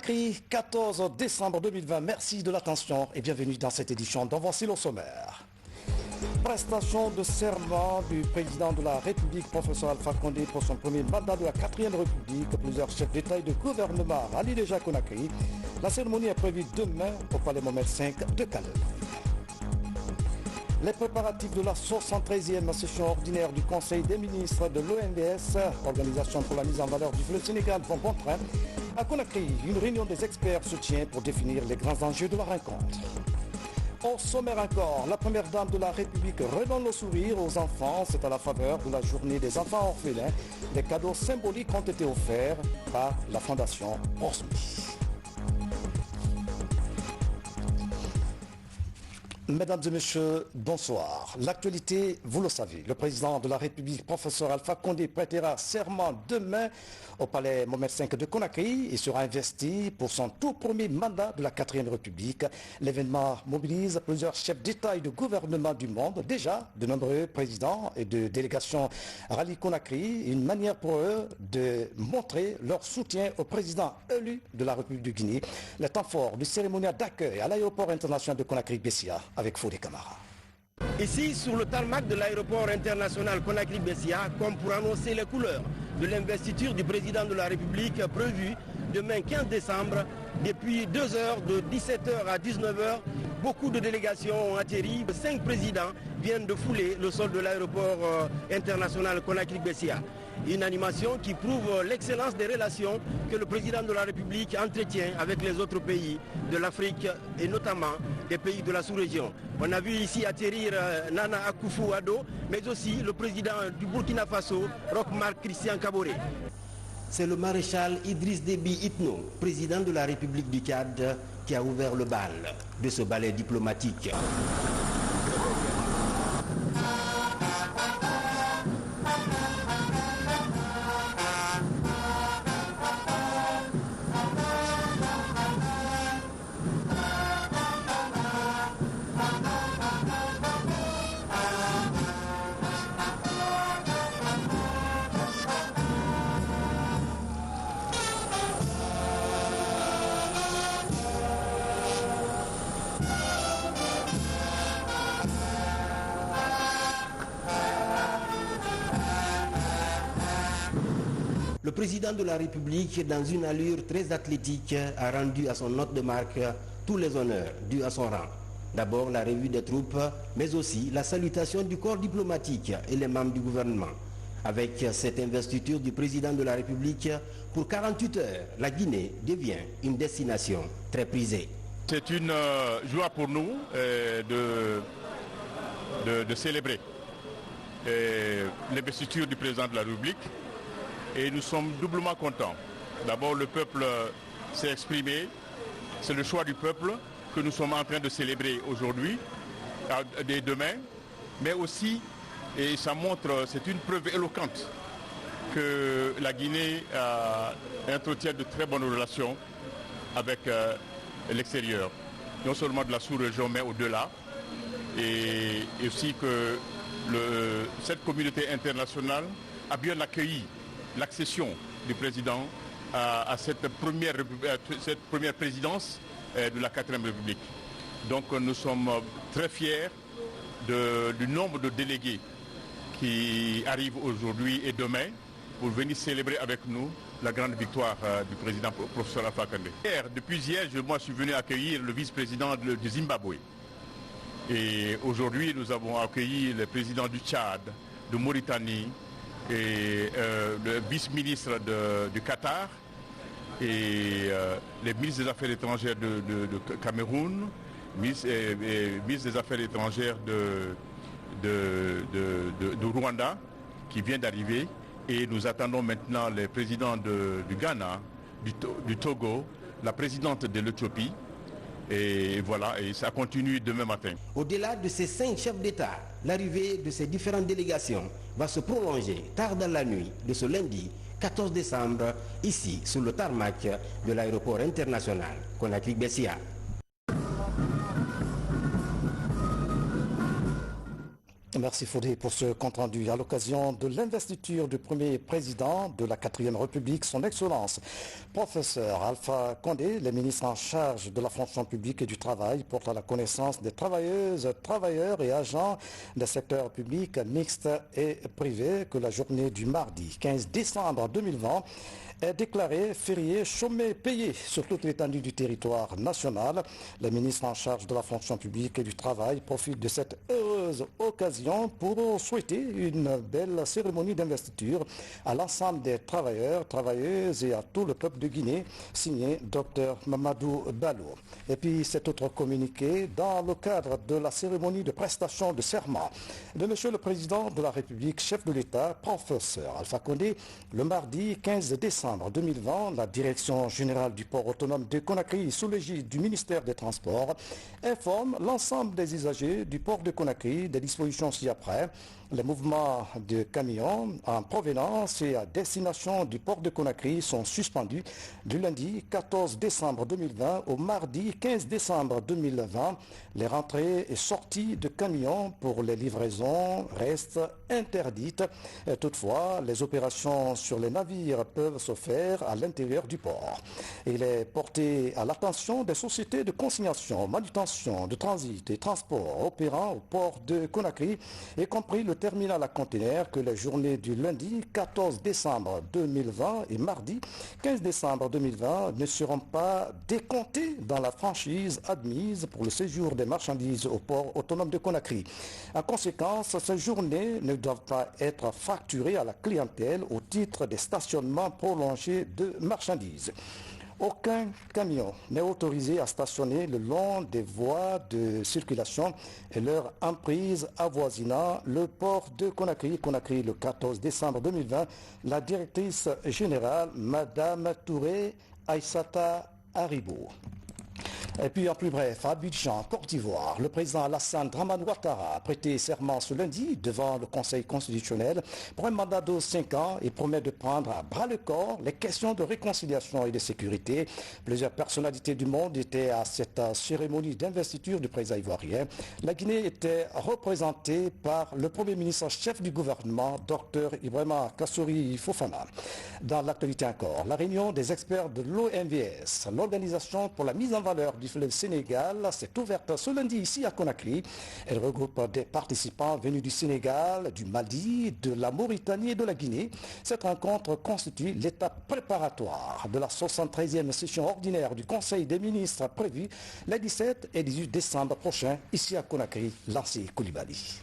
Conakry, 14 décembre 2020. Merci de l'attention et bienvenue dans cette édition d'Avancée au sommaire. Prestation de serment du président de la République, professeur Alpha Condé, pour son premier mandat de la 4e République. Plusieurs chefs d'État et de gouvernement rallient déjà Conakry. La cérémonie est prévue demain au Palais Mohamed V de Calais. Les préparatifs de la 73e session ordinaire du Conseil des ministres de l'OMVS, Organisation pour la mise en valeur du fleuve Sénégal, vont bon train. À Conakry, une réunion des experts se tient pour définir les grands enjeux de la rencontre. Au sommaire encore, la première dame de la République redonne le sourire aux enfants. C'est à la faveur de la journée des enfants orphelins. Des cadeaux symboliques ont été offerts par la Fondation Osmi. Mesdames et messieurs, bonsoir. L'actualité, vous le savez, le président de la République, professeur Alpha Condé, prêtera serment demain au palais Mohamed V de Conakry et sera investi pour son tout premier mandat de la 4e République. L'événement mobilise plusieurs chefs d'État et de gouvernement du monde. Déjà, de nombreux présidents et de délégations rallient Conakry, une manière pour eux de montrer leur soutien au président élu de la République de Guinée. Le temps fort du cérémonial d'accueil à l'aéroport international de Conakry-Bessia avec Fodé Camara. Ici, sur le tarmac de l'aéroport international Conakry-Bessia, comme pour annoncer les couleurs de l'investiture du président de la République prévue demain 15 décembre, depuis 2 heures, de 17h à 19h, beaucoup de délégations ont atterri. 5 présidents viennent de fouler le sol de l'aéroport international Conakry-Bessia. Une animation qui prouve l'excellence des relations que le président de la République entretient avec les autres pays de l'Afrique et notamment des pays de la sous-région. On a vu ici atterrir Nana Akufo-Addo, mais aussi le président du Burkina Faso, Roch-Marc Christian Kaboré. C'est le maréchal Idriss Déby Itno, président de la République du Tchad, qui a ouvert le bal de ce ballet diplomatique. Le président de la République, dans une allure très athlétique, a rendu à son hôte de marque tous les honneurs dus à son rang. D'abord la revue des troupes, mais aussi la salutation du corps diplomatique et les membres du gouvernement. Avec cette investiture du président de la République, pour 48 heures, la Guinée devient une destination très prisée. C'est une joie pour nous de célébrer l'investiture du président de la République. Et nous sommes doublement contents. D'abord, le peuple s'est exprimé. C'est le choix du peuple que nous sommes en train de célébrer aujourd'hui, dès demain. Mais aussi, et ça montre, c'est une preuve éloquente que la Guinée entretient de très bonnes relations avec l'extérieur. Non seulement de la sous-région, mais au-delà. Et aussi que cette communauté internationale a bien accueilli l'accession du président à cette première présidence de la 4e République. Donc nous sommes très fiers du nombre de délégués qui arrivent aujourd'hui et demain pour venir célébrer avec nous la grande victoire du président professeur Alpha Condé. Depuis hier, moi je suis venu accueillir le vice-président du Zimbabwe. Et aujourd'hui, nous avons accueilli le président du Tchad, de Mauritanie, et le vice-ministre du Qatar et les ministres des Affaires étrangères de Cameroun, ministre des Affaires étrangères de Rwanda qui vient d'arriver, et nous attendons maintenant les présidents du Ghana, du Togo, la présidente de l'Éthiopie. Et voilà, et ça continue demain matin. Au-delà de ces 5 chefs d'État, l'arrivée de ces différentes délégations va se prolonger tard dans la nuit de ce lundi 14 décembre, ici sur le tarmac de l'aéroport international Conakry-Bessia. Merci Fodé pour ce compte-rendu. À l'occasion de l'investiture du premier président de la 4e République, son Excellence, professeur Alpha Condé, le ministre en charge de la fonction publique et du travail, porte à la connaissance des travailleuses, travailleurs et agents des secteurs publics, mixtes et privés que la journée du mardi 15 décembre 2020 est déclaré férié, chômé, payé sur toute l'étendue du territoire national. Le ministre en charge de la fonction publique et du travail profite de cette heureuse occasion pour souhaiter une belle cérémonie d'investiture à l'ensemble des travailleurs, travailleuses et à tout le peuple de Guinée, signé Dr Mamadou Ballo. Et puis cet autre communiqué, dans le cadre de la cérémonie de prestation de serment de Monsieur le Président de la République, chef de l'État, professeur Alpha Condé, le mardi 15 décembre 2020, la Direction générale du port autonome de Conakry, sous l'égide du ministère des Transports, informe l'ensemble des usagers du port de Conakry des dispositions ci-après. Les mouvements de camions en provenance et à destination du port de Conakry sont suspendus du lundi 14 décembre 2020 au mardi 15 décembre 2020. Les rentrées et sorties de camions pour les livraisons restent interdites. Toutefois, les opérations sur les navires peuvent se faire à l'intérieur du port. Il est porté à l'attention des sociétés de consignation, manutention, de transit et transport opérant au port de Conakry, y compris le terminal à conteneurs, que les journées du lundi 14 décembre 2020 et mardi 15 décembre 2020 ne seront pas décomptées dans la franchise admise pour le séjour des marchandises au port autonome de Conakry. En conséquence, ces journées ne doivent pas être facturées à la clientèle au titre des stationnements prolongés de marchandises. Aucun camion n'est autorisé à stationner le long des voies de circulation et leur emprise avoisinant le port de Conakry. Conakry, le 14 décembre 2020, la directrice générale, Madame Touré Aïssata Haribo. Et puis en plus bref, à Abidjan, Côte d'Ivoire, le président Alassane Dramane Ouattara a prêté serment ce lundi devant le Conseil constitutionnel pour un mandat de 5 ans et promet de prendre à bras le corps les questions de réconciliation et de sécurité. Plusieurs personnalités du monde étaient à cette cérémonie d'investiture du président ivoirien. La Guinée était représentée par le Premier ministre chef du gouvernement, Dr Ibrahima Kassory Fofana. Dans l'actualité encore, la réunion des experts de l'OMVS, l'Organisation pour la mise en valeur du fleuve Sénégal, s'est ouverte ce lundi ici à Conakry. Elle regroupe des participants venus du Sénégal, du Mali, de la Mauritanie et de la Guinée. Cette rencontre constitue l'étape préparatoire de la 73e session ordinaire du Conseil des ministres prévue les 17 et 18 décembre prochains ici à Conakry. Lancé Koulibaly.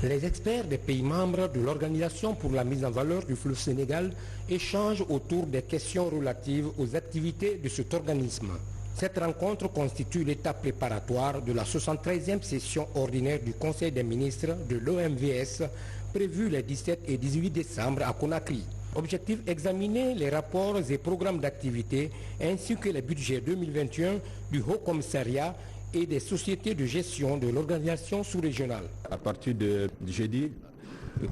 Les experts des pays membres de l'Organisation pour la mise en valeur du fleuve Sénégal échangent autour des questions relatives aux activités de cet organisme. Cette rencontre constitue l'étape préparatoire de la 73e session ordinaire du Conseil des ministres de l'OMVS prévue les 17 et 18 décembre à Conakry. Objectif: examiner les rapports et programmes d'activité ainsi que les budgets 2021 du Haut Commissariat et des sociétés de gestion de l'organisation sous-régionale. À partir de jeudi,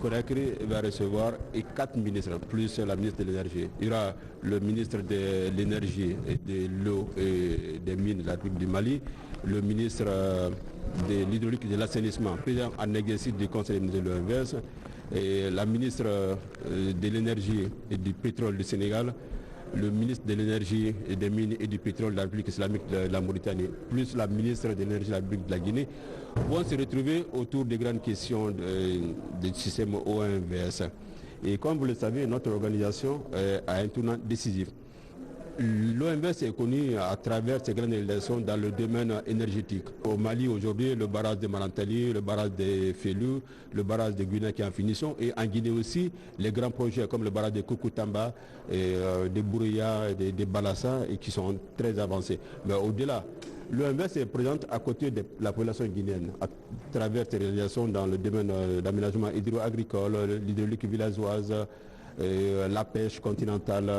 Conakry va recevoir 4 ministres, plus la ministre de l'énergie. Il y aura le ministre de l'énergie et de l'eau et des mines de la République du Mali, le ministre de l'hydraulique et de l'assainissement, président en exercice du Conseil de l'OMVS, et la ministre de l'énergie et du pétrole du Sénégal, le ministre de l'énergie et des mines et du pétrole de la République islamique de la Mauritanie, plus la ministre de l'énergie de la République de la Guinée, vont se retrouver autour des grandes questions du système OMVS. Et comme vous le savez, notre organisation a un tournant décisif. L'OMVS est connu à travers ses grandes réalisations dans le domaine énergétique. Au Mali aujourd'hui, le barrage de Malantali, le barrage de Félou, le barrage de Guyana qui est en finition, et en Guinée aussi, les grands projets comme le barrage de Koukountamba, de Bouria, de Balassa, et qui sont très avancés. Mais au-delà, l'OMVS est présente à côté de la population guinéenne à travers ses réalisations dans le domaine d'aménagement hydro-agricole, l'hydraulique villageoise, la pêche continentale,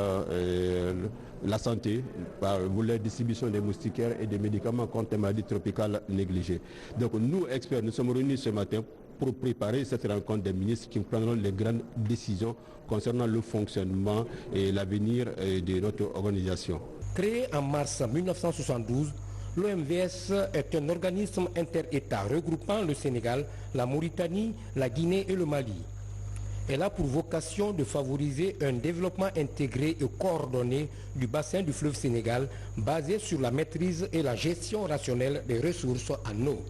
la santé, pour la distribution des moustiquaires et des médicaments contre les maladies tropicales négligées. Donc nous, experts, nous sommes réunis ce matin pour préparer cette rencontre des ministres qui prendront les grandes décisions concernant le fonctionnement et l'avenir de notre organisation. Créée en mars 1972, L'OMVS est un organisme inter-État regroupant le Sénégal, la Mauritanie, la Guinée et le Mali. Elle a pour vocation de favoriser un développement intégré et coordonné du bassin du fleuve Sénégal basé sur la maîtrise et la gestion rationnelle des ressources en eau.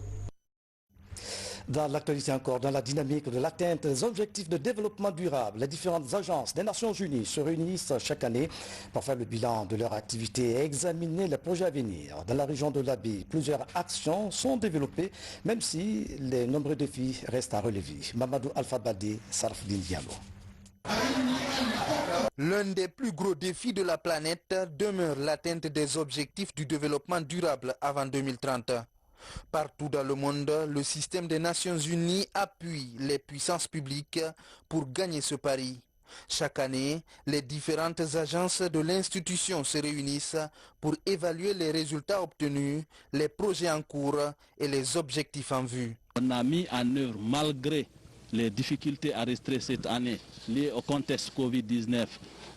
Dans l'actualité encore, dans la dynamique de l'atteinte des objectifs de développement durable, les différentes agences des Nations Unies se réunissent chaque année pour faire le bilan de leur activité et examiner les projets à venir. Dans la région de l'Abi, plusieurs actions sont développées, même si les nombreux défis restent à relever. Mamadou Alpha Badé, Sarfdin Diallo. L'un des plus gros défis de la planète demeure l'atteinte des objectifs du développement durable avant 2030. Partout dans le monde, le système des Nations Unies appuie les puissances publiques pour gagner ce pari. Chaque année, les différentes agences de l'institution se réunissent pour évaluer les résultats obtenus, les projets en cours et les objectifs en vue. On a mis en œuvre, malgré les difficultés enregistrées cette année, liées au contexte Covid-19,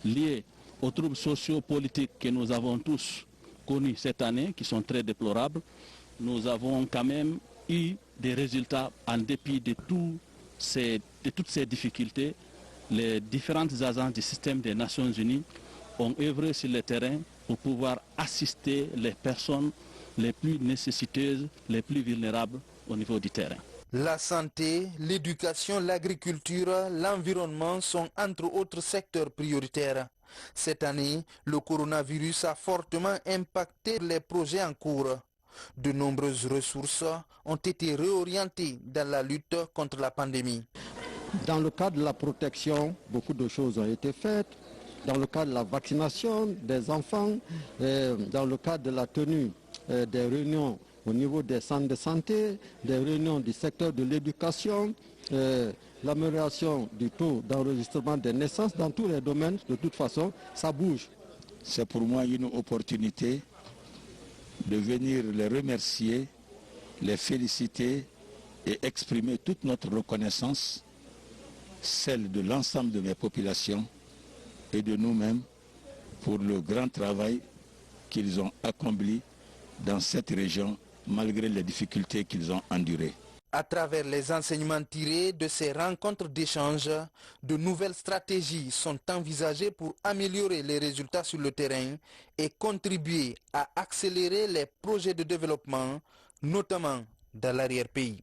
liées aux troubles sociopolitiques que nous avons tous connus cette année, qui sont très déplorables, nous avons quand même eu des résultats en dépit de toutes ces difficultés. Les différentes agences du système des Nations Unies ont œuvré sur le terrain pour pouvoir assister les personnes les plus nécessiteuses, les plus vulnérables au niveau du terrain. La santé, l'éducation, l'agriculture, l'environnement sont entre autres secteurs prioritaires. Cette année, le coronavirus a fortement impacté les projets en cours. De nombreuses ressources ont été réorientées dans la lutte contre la pandémie. Dans le cadre de la protection, beaucoup de choses ont été faites. Dans le cadre de la vaccination des enfants, dans le cadre de la tenue des réunions au niveau des centres de santé, des réunions du secteur de l'éducation, l'amélioration du taux d'enregistrement des naissances dans tous les domaines. De toute façon, ça bouge. C'est pour moi une opportunité de venir les remercier, les féliciter et exprimer toute notre reconnaissance, celle de l'ensemble de mes populations et de nous-mêmes pour le grand travail qu'ils ont accompli dans cette région malgré les difficultés qu'ils ont endurées. À travers les enseignements tirés de ces rencontres d'échange, de nouvelles stratégies sont envisagées pour améliorer les résultats sur le terrain et contribuer à accélérer les projets de développement, notamment dans l'arrière-pays.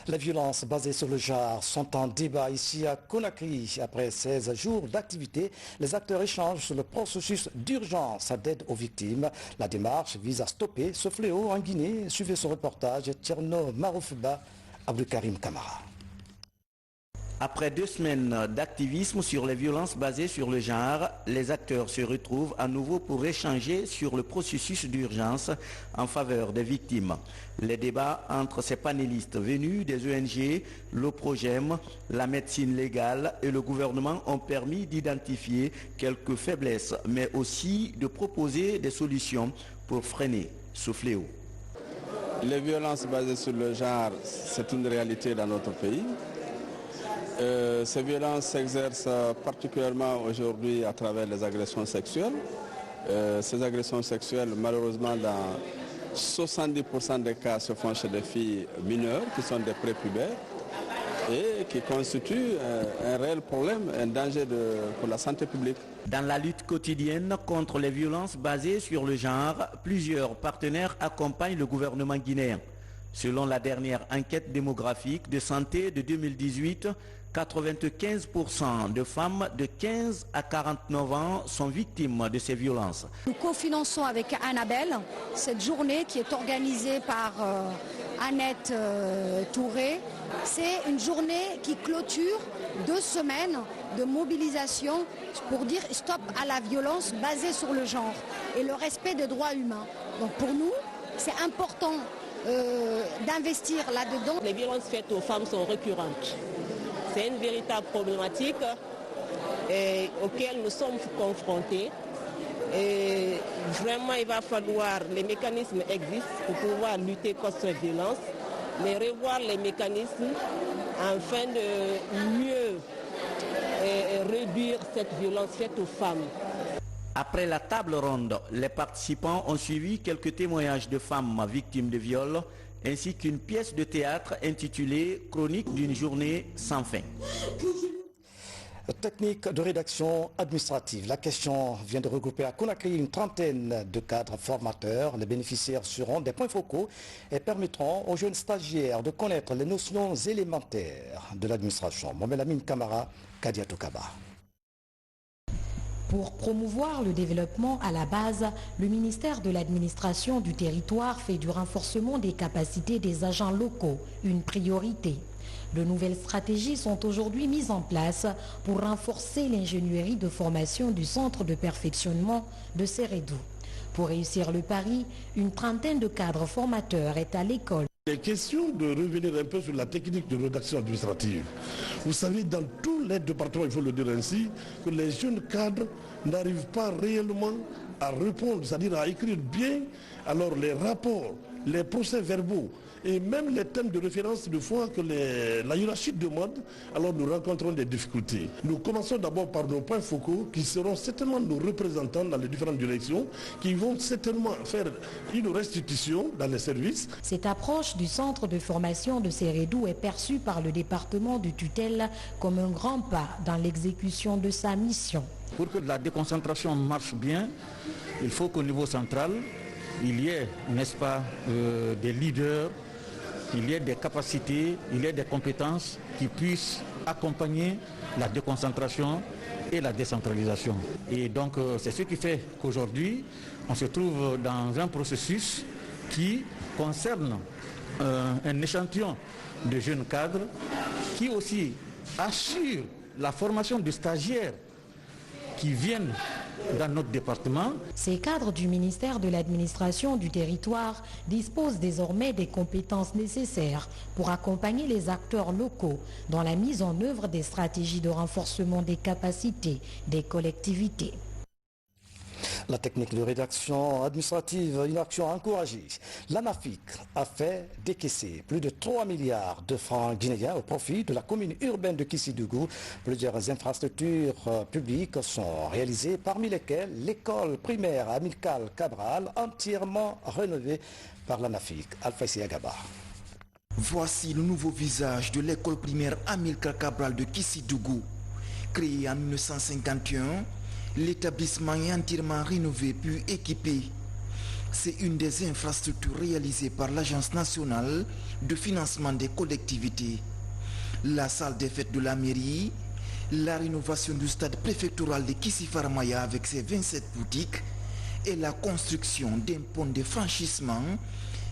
Les violences basées sur le genre sont en débat ici à Conakry. Après 16 jours d'activité, les acteurs échangent sur le processus d'urgence d'aide aux victimes. La démarche vise à stopper ce fléau en Guinée. Suivez ce reportage, Tcherno Maroufba, Abdoukarim Kamara. Après 2 semaines d'activisme sur les violences basées sur le genre, les acteurs se retrouvent à nouveau pour échanger sur le processus d'urgence en faveur des victimes. Les débats entre ces panélistes venus des ONG, l'OPROGEM, la médecine légale et le gouvernement ont permis d'identifier quelques faiblesses, mais aussi de proposer des solutions pour freiner ce fléau. Les violences basées sur le genre, c'est une réalité dans notre pays. Ces violences s'exercent particulièrement aujourd'hui à travers les agressions sexuelles. Ces agressions sexuelles, malheureusement, dans 70% des cas, se font chez des filles mineures qui sont des prépubères et qui constituent un réel problème, un danger pour la santé publique. Dans la lutte quotidienne contre les violences basées sur le genre, plusieurs partenaires accompagnent le gouvernement guinéen. Selon la dernière enquête démographique de santé de 2018, 95% de femmes de 15 à 49 ans sont victimes de ces violences. Nous cofinançons avec Annabelle cette journée qui est organisée par Annette Touré. C'est une journée qui clôture 2 semaines de mobilisation pour dire stop à la violence basée sur le genre et le respect des droits humains. Donc pour nous, c'est important d'investir là-dedans. Les violences faites aux femmes sont récurrentes. C'est une véritable problématique auquel nous sommes confrontés. Et vraiment, il va falloir, les mécanismes existent pour pouvoir lutter contre ces violences, mais revoir les mécanismes afin de mieux réduire cette violence faite aux femmes. Après la table ronde, les participants ont suivi quelques témoignages de femmes victimes de viol, ainsi qu'une pièce de théâtre intitulée « Chronique d'une journée sans fin ». Technique de rédaction administrative. La question vient de regrouper à Conakry une trentaine de cadres formateurs. Les bénéficiaires seront des points focaux et permettront aux jeunes stagiaires de connaître les notions élémentaires de l'administration. Mohamed Amin Kamara, Kadiatou Kaba. Pour promouvoir le développement à la base, le ministère de l'administration du territoire fait du renforcement des capacités des agents locaux une priorité. De nouvelles stratégies sont aujourd'hui mises en place pour renforcer l'ingénierie de formation du centre de perfectionnement de Sérédou. Pour réussir le pari, une trentaine de cadres formateurs est à l'école. Il est question de revenir un peu sur la technique de rédaction administrative. Vous savez, dans tous les départements, il faut le dire ainsi, que les jeunes cadres n'arrivent pas réellement à répondre, c'est-à-dire à écrire bien alors les rapports, les procès-verbaux et même les thèmes de référence de fois que la hiérarchie demande, alors nous rencontrons des difficultés. Nous commençons d'abord par nos points focaux qui seront certainement nos représentants dans les différentes directions, qui vont certainement faire une restitution dans les services. Cette approche du centre de formation de Sérédou est perçue par le département de tutelle comme un grand pas dans l'exécution de sa mission. Pour que la déconcentration marche bien, il faut qu'au niveau central, il y ait, n'est-ce pas, des leaders, il y ait des capacités, il y ait des compétences qui puissent accompagner la déconcentration et la décentralisation. Et donc c'est ce qui fait qu'aujourd'hui, on se trouve dans un processus qui concerne un échantillon de jeunes cadres qui aussi assure la formation de stagiaires qui viennent dans notre département. Ces cadres du ministère de l'administration du territoire disposent désormais des compétences nécessaires pour accompagner les acteurs locaux dans la mise en œuvre des stratégies de renforcement des capacités des collectivités. La technique de rédaction administrative, une action encouragée. L'ANAFIC a fait décaisser plus de 3 milliards de francs guinéens au profit de la commune urbaine de Kissidougou. Plusieurs infrastructures publiques sont réalisées, parmi lesquelles l'école primaire Amilcar Cabral, entièrement rénovée par l'ANAFIC. Alpha Agaba. Voici le nouveau visage de l'école primaire Amilcar Cabral de Kissidougou. Créé en 1951, l'établissement est entièrement rénové puis équipé. C'est une des infrastructures réalisées par l'Agence nationale de financement des collectivités. La salle des fêtes de la mairie, la rénovation du stade préfectoral de Kissi-Faramaya avec ses 27 boutiques et la construction d'un pont de franchissement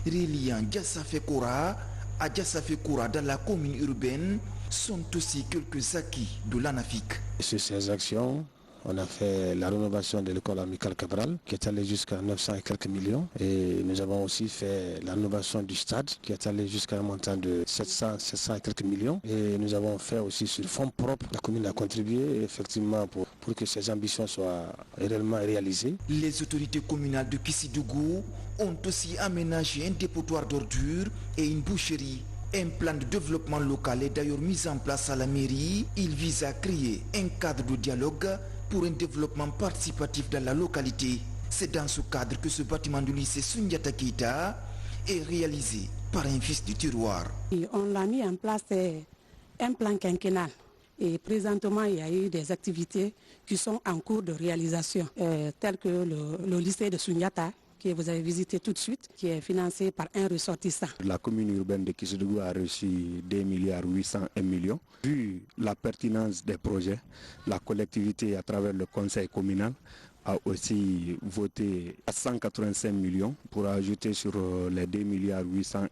reliant Diassafé-Koura à Diassafé-Koura dans la commune urbaine sont aussi quelques acquis de l'ANAFIC. Sur ces actions, on a fait la rénovation de l'école Amilcar Cabral qui est allée jusqu'à 900 et quelques millions. Et nous avons aussi fait la rénovation du stade qui est allée jusqu'à un montant de 700 et quelques millions. Et nous avons fait aussi sur fonds propres. La commune a contribué effectivement pour que ces ambitions soient réellement réalisées. Les autorités communales de Kissidougou ont aussi aménagé un dépotoir d'ordures et une boucherie. Un plan de développement local est d'ailleurs mis en place à la mairie. Il vise à créer un cadre de dialogue pour un développement participatif dans la localité. C'est dans ce cadre que ce bâtiment du lycée Sundiata Keita est réalisé par un fils du terroir. On a mis en place un plan quinquennal et présentement il y a eu des activités qui sont en cours de réalisation, telles que le lycée de Sundiata que vous avez visité tout de suite, qui est financé par un ressortissant. La commune urbaine de Kissidougou a reçu 2,801 millions. Vu la pertinence des projets, la collectivité à travers le conseil communal a aussi voté à 185 millions pour ajouter sur les 2,801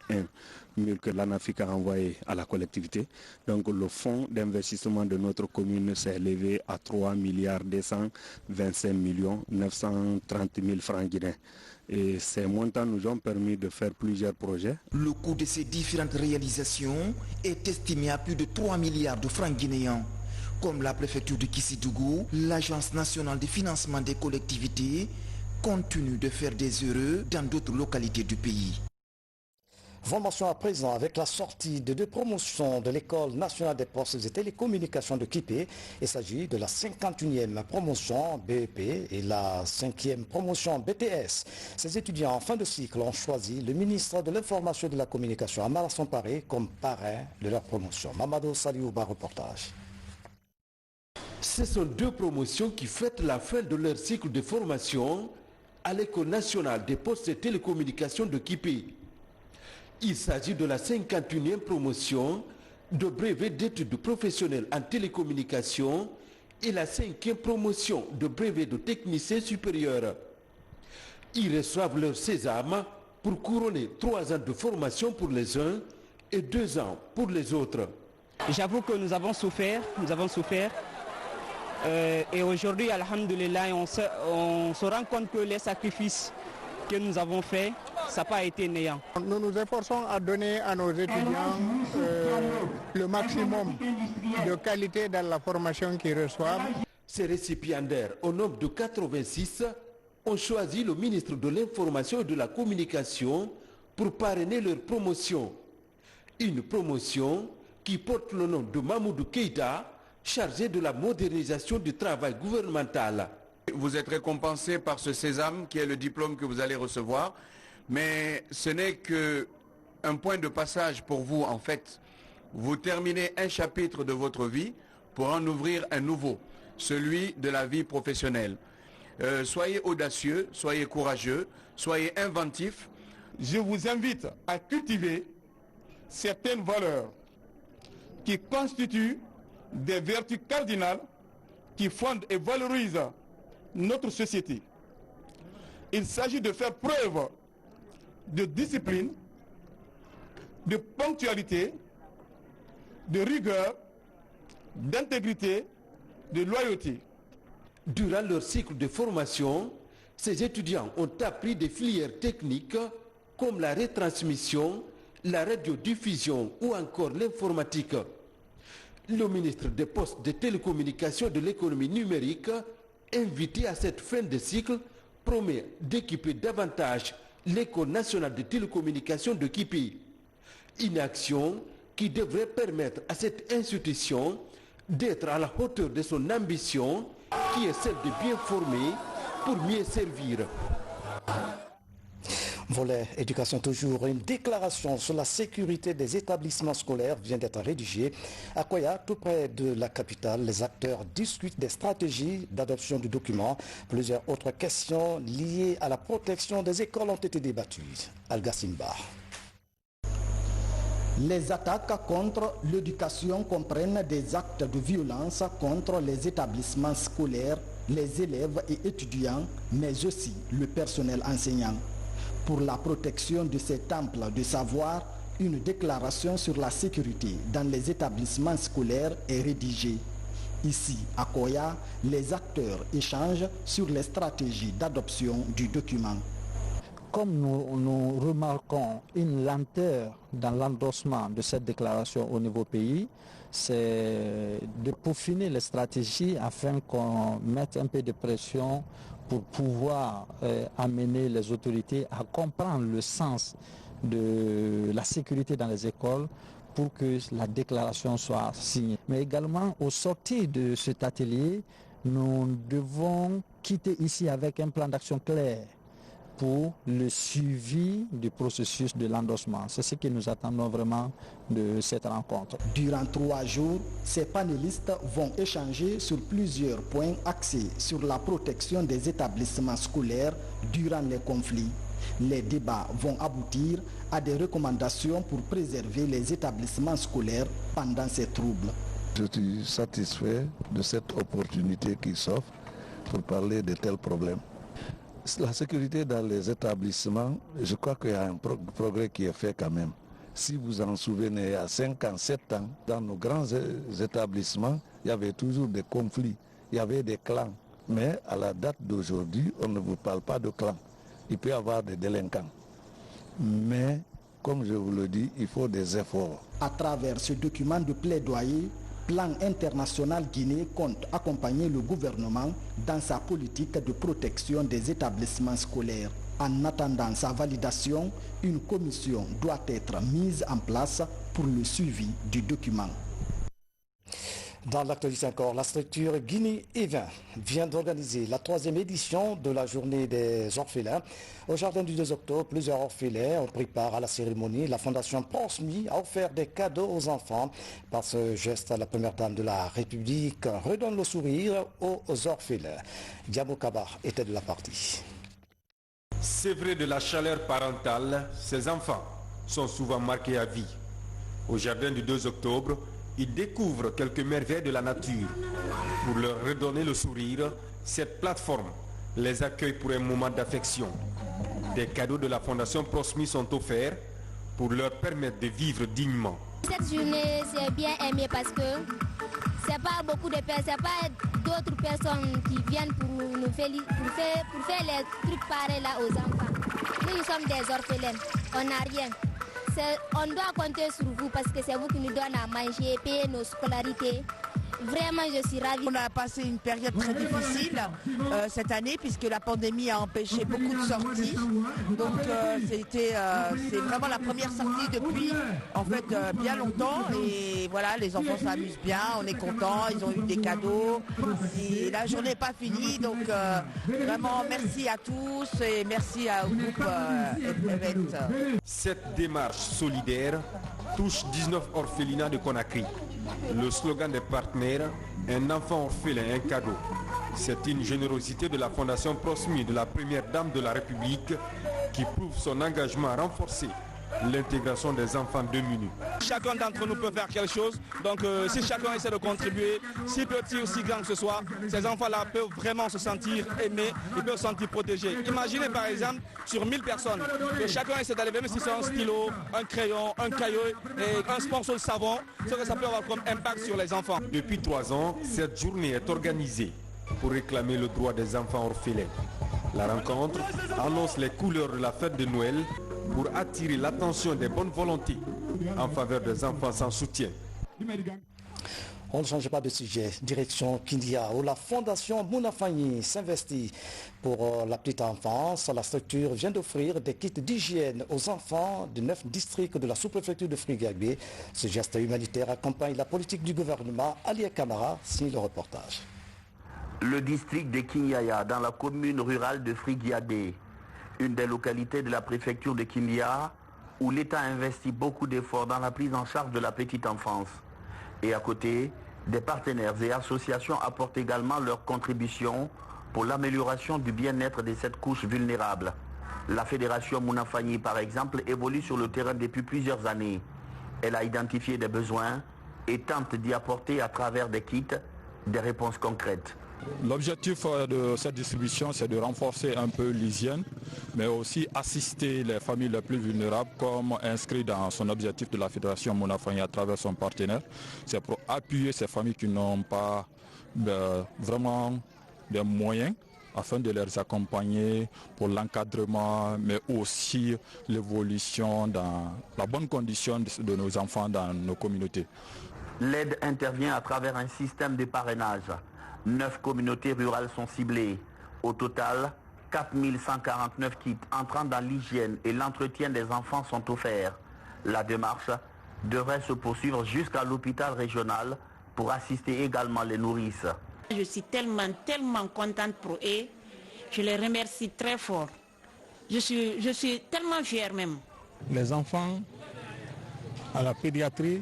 millions que l'ANAFIC a envoyé à la collectivité. Donc le fonds d'investissement de notre commune s'est élevé à 3,225 millions 930 000 francs guinéens. Et ces montants nous ont permis de faire plusieurs projets. Le coût de ces différentes réalisations est estimé à plus de 3 milliards de francs guinéens. Comme la préfecture de Kissidougou, l'Agence nationale de financement des collectivités continue de faire des heureux dans d'autres localités du pays. Formation à présent avec la sortie de 2 promotions de l'École nationale des postes et télécommunications de Kipé. Il s'agit de la 51e promotion BEP et la 5e promotion BTS. Ces étudiants en fin de cycle ont choisi le ministre de l'Information et de la Communication, Amara Somparé, comme parrain de leur promotion. Mamadou Saliouba, reportage. Ce sont 2 promotions qui fêtent la fin de leur cycle de formation à l'École nationale des postes et télécommunications de Kipé. Il s'agit de la 51e promotion de brevet d'études professionnelles en télécommunications et la 5e promotion de brevet de technicien supérieur. Ils reçoivent leur sésame pour couronner 3 ans de formation pour les uns et 2 ans pour les autres. J'avoue que nous avons souffert. Et aujourd'hui, alhamdoulilah, on se rend compte que les sacrifices que nous avons faits, ça n'a pas été néant. Nous nous efforçons à donner à nos étudiants le maximum de qualité dans la formation qu'ils reçoivent. Ces récipiendaires, au nombre de 86, ont choisi le ministre de l'Information et de la Communication pour parrainer leur promotion. Une promotion qui porte le nom de Mamoudou Keïta, chargé de la modernisation du travail gouvernemental. Vous êtes récompensé par ce sésame qui est le diplôme que vous allez recevoir, mais ce n'est qu'un point de passage pour vous en fait. Vous terminez un chapitre de votre vie pour en ouvrir un nouveau, celui de la vie professionnelle. Soyez audacieux, soyez courageux, soyez inventifs. Je vous invite à cultiver certaines valeurs qui constituent des vertus cardinales qui fondent et valorisent notre société. Il s'agit de faire preuve de discipline, de ponctualité, de rigueur, d'intégrité, de loyauté. Durant leur cycle de formation, ces étudiants ont appris des filières techniques comme la retransmission, la radiodiffusion ou encore l'informatique. Le ministre des Postes, des Télécommunications et de l'économie numérique, invité à cette fin de cycle, promet d'équiper davantage l'École nationale des télécommunications de Kipé. Une action qui devrait permettre à cette institution d'être à la hauteur de son ambition, qui est celle de bien former pour mieux servir. Volet éducation toujours, une déclaration sur la sécurité des établissements scolaires vient d'être rédigée. À Koya, tout près de la capitale, les acteurs discutent des stratégies d'adoption du document. Plusieurs autres questions liées à la protection des écoles ont été débattues. Alga Simba. Les attaques contre l'éducation comprennent des actes de violence contre les établissements scolaires, les élèves et étudiants, mais aussi le personnel enseignant. Pour la protection de ces temples de savoir, une déclaration sur la sécurité dans les établissements scolaires est rédigée. Ici, à Koya, les acteurs échangent sur les stratégies d'adoption du document. Comme nous remarquons une lenteur dans l'endossement de cette déclaration au niveau pays, c'est de peaufiner les stratégies afin qu'on mette un peu de pression pour pouvoir amener les autorités à comprendre le sens de la sécurité dans les écoles pour que la déclaration soit signée. Mais également, au sortir de cet atelier, nous devons quitter ici avec un plan d'action clair pour le suivi du processus de l'endossement. C'est ce que nous attendons vraiment de cette rencontre. Durant 3 jours, ces panélistes vont échanger sur plusieurs points axés sur la protection des établissements scolaires durant les conflits. Les débats vont aboutir à des recommandations pour préserver les établissements scolaires pendant ces troubles. Je suis satisfait de cette opportunité qui s'offre pour parler de tels problèmes. La sécurité dans les établissements, je crois qu'il y a un progrès qui est fait quand même. Si vous en souvenez, il y a 5 ans, 7 ans, dans nos grands établissements, il y avait toujours des conflits, il y avait des clans. Mais à la date d'aujourd'hui, on ne vous parle pas de clans. Il peut y avoir des délinquants. Mais, comme je vous le dis, il faut des efforts. À travers ce document de plaidoyer, Plan International Guinée compte accompagner le gouvernement dans sa politique de protection des établissements scolaires. En attendant sa validation, une commission doit être mise en place pour le suivi du document. Dans l'actualité encore, la structure Guinée et Vin vient d'organiser la 3e édition de la journée des orphelins. Au jardin du 2 octobre, plusieurs orphelins ont pris part à la cérémonie. La fondation Prosmi a offert des cadeaux aux enfants. Par ce geste, la première dame de la République redonne le sourire aux orphelins. Diabo Kabar était de la partie. C'est vrai, de la chaleur parentale, ces enfants sont souvent marqués à vie. Au jardin du 2 octobre, ils découvrent quelques merveilles de la nature. Pour leur redonner le sourire, cette plateforme les accueille pour un moment d'affection. Des cadeaux de la Fondation Prosmi sont offerts pour leur permettre de vivre dignement. Cette journée, c'est bien aimé parce que c'est pas beaucoup de personnes, c'est pas d'autres personnes qui viennent pour nous pour faire les trucs pareils là aux enfants. Nous sommes des orphelins, on n'a rien. On doit compter sur vous parce que c'est vous qui nous donnez à manger, payer nos scolarités. Vraiment, je suis ravie. On a passé une période très difficile cette année puisque la pandémie a empêché beaucoup de sorties. Donc c'est vraiment la première sortie depuis en fait bien longtemps. Et voilà, les enfants s'amusent bien, on est contents, ils ont eu des cadeaux. Et la journée n'est pas finie, donc vraiment merci à tous et merci au groupe Event. Cette démarche solidaire touche 19 orphelinats de Conakry. Le slogan des partenaires, un enfant orphelin, un cadeau. C'est une générosité de la Fondation Prosmi, de la première dame de la République, qui prouve son engagement à renforcer l'intégration des enfants démunis. Chacun d'entre nous peut faire quelque chose, donc si chacun essaie de contribuer, si petit ou si grand que ce soit, ces enfants-là peuvent vraiment se sentir aimés, ils peuvent se sentir protégés. Imaginez par exemple sur 1000 personnes, que chacun essaie d'aller, même si c'est un stylo, un crayon, un caillou et un morceau de savon, ce que ça peut avoir comme impact sur les enfants. Depuis 3 ans, cette journée est organisée pour réclamer le droit des enfants orphelins. La rencontre annonce les couleurs de la fête de Noël pour attirer l'attention des bonnes volontés en faveur des enfants sans soutien. On ne change pas de sujet. Direction Kindia, où la Fondation Mounafagny s'investit pour la petite enfance. La structure vient d'offrir des kits d'hygiène aux enfants de 9 districts de la sous-préfecture de Frigagbe. Ce geste humanitaire accompagne la politique du gouvernement. Ali Kamara signe le reportage. Le district de Kinyaya, dans la commune rurale de Frigiadé, une des localités de la préfecture de Kilia, où l'État investit beaucoup d'efforts dans la prise en charge de la petite enfance. Et à côté, des partenaires et associations apportent également leur contribution pour l'amélioration du bien-être de cette couche vulnérable. La Fédération Mounafagny, par exemple, évolue sur le terrain depuis plusieurs années. Elle a identifié des besoins et tente d'y apporter à travers des kits des réponses concrètes. L'objectif de cette distribution, c'est de renforcer un peu l'hygiène, mais aussi assister les familles les plus vulnérables, comme inscrit dans son objectif de la Fédération Mounafagny à travers son partenaire. C'est pour appuyer ces familles qui n'ont pas vraiment des moyens, afin de les accompagner pour l'encadrement, mais aussi l'évolution dans la bonne condition de nos enfants dans nos communautés. L'aide intervient à travers un système de parrainage. 9 communautés rurales sont ciblées. Au total, 4149 kits entrant dans l'hygiène et l'entretien des enfants sont offerts. La démarche devrait se poursuivre jusqu'à l'hôpital régional pour assister également les nourrices. Je suis tellement contente pour eux. Je les remercie très fort. Je suis tellement fière même. Les enfants à la pédiatrie,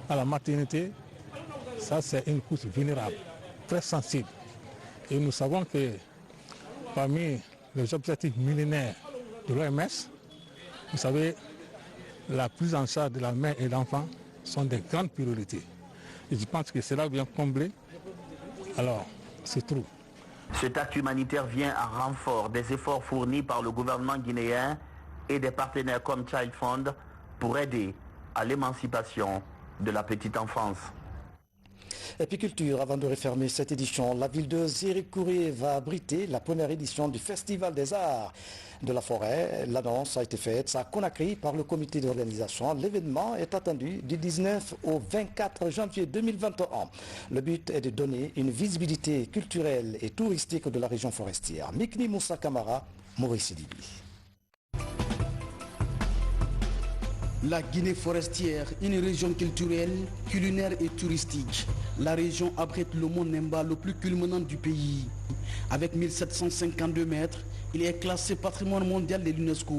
à la maternité, ça c'est une couche vulnérable, très sensible. Et nous savons que parmi les objectifs millénaires de l'OMS, vous savez, la prise en charge de la mère et de l'enfant sont des grandes priorités. Et je pense que cela vient combler, alors c'est trop. Cet acte humanitaire vient en renfort des efforts fournis par le gouvernement guinéen et des partenaires comme Child Fund pour aider à l'émancipation de la petite enfance. Épiculture, avant de refermer cette édition, la ville de Zérikouré va abriter la première édition du Festival des Arts de la Forêt. L'annonce a été faite à Conakry par le comité d'organisation. L'événement est attendu du 19 au 24 janvier 2021. Le but est de donner une visibilité culturelle et touristique de la région forestière. Mikni Moussa Kamara Maurice Sidibi. La Guinée forestière, une région culturelle, culinaire et touristique. La région abrite le mont Nemba, le plus culminant du pays. Avec 1752 mètres, il est classé patrimoine mondial de l'UNESCO.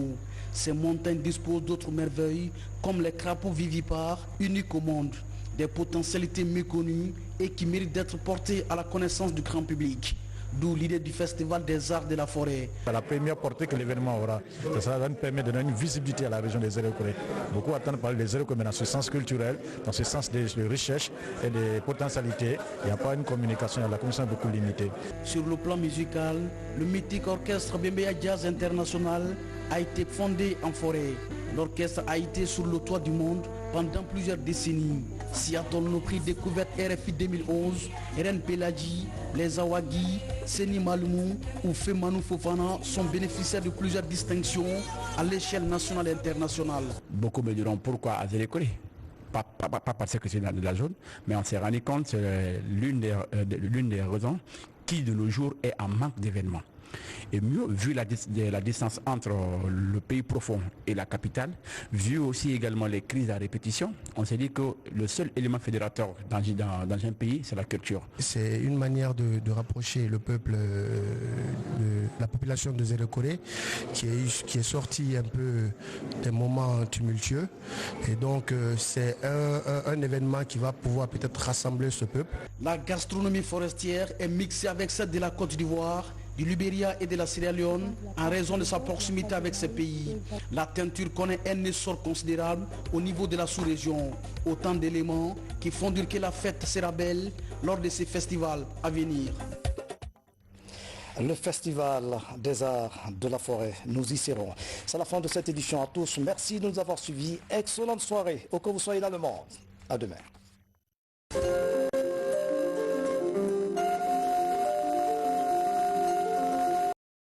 Ces montagnes disposent d'autres merveilles, comme les crapauds vivipares, uniques au monde, des potentialités méconnues et qui méritent d'être portées à la connaissance du grand public. D'où l'idée du Festival des Arts de la Forêt. La première portée que l'événement aura, ça va nous permettre de donner une visibilité à la région des Zéro-Corée. Beaucoup attendent parler des Zéro-Corée, mais dans ce sens culturel, dans ce sens de recherche et de potentialité, il n'y a pas une communication, la communication est beaucoup limitée. Sur le plan musical, le mythique orchestre Bembeya Jazz International a été fondé en forêt. L'orchestre a été sur le toit du monde pendant plusieurs décennies. Seattle nos prix découverte RFI 2011, Ren Pelagi, les Awagi, Seni Malumou ou Femanu Fofana sont bénéficiaires de plusieurs distinctions à l'échelle nationale et internationale. Beaucoup me diront pourquoi à Zéro-Corée. Pas parce que c'est dans la zone, mais on s'est rendu compte que c'est l'une des raisons qui de nos jours est en manque d'événements. Et mieux, vu la distance entre le pays profond et la capitale, vu aussi également les crises à répétition, on s'est dit que le seul élément fédérateur dans un pays, c'est la culture. C'est une manière de rapprocher le peuple, la population de Zéro-Corée, qui est sortie un peu des moments tumultueux. Et donc c'est un événement qui va pouvoir peut-être rassembler ce peuple. La gastronomie forestière est mixée avec celle de la Côte d'Ivoire, du Libéria et de la Sierra Leone en raison de sa proximité avec ces pays. La teinture connaît un essor considérable au niveau de la sous-région. Autant d'éléments qui font dire que la fête sera belle lors de ces festivals à venir. Le Festival des Arts de la Forêt, nous y serons. C'est la fin de cette édition à tous. Merci de nous avoir suivis. Excellente soirée, où que vous soyez dans le monde. À demain.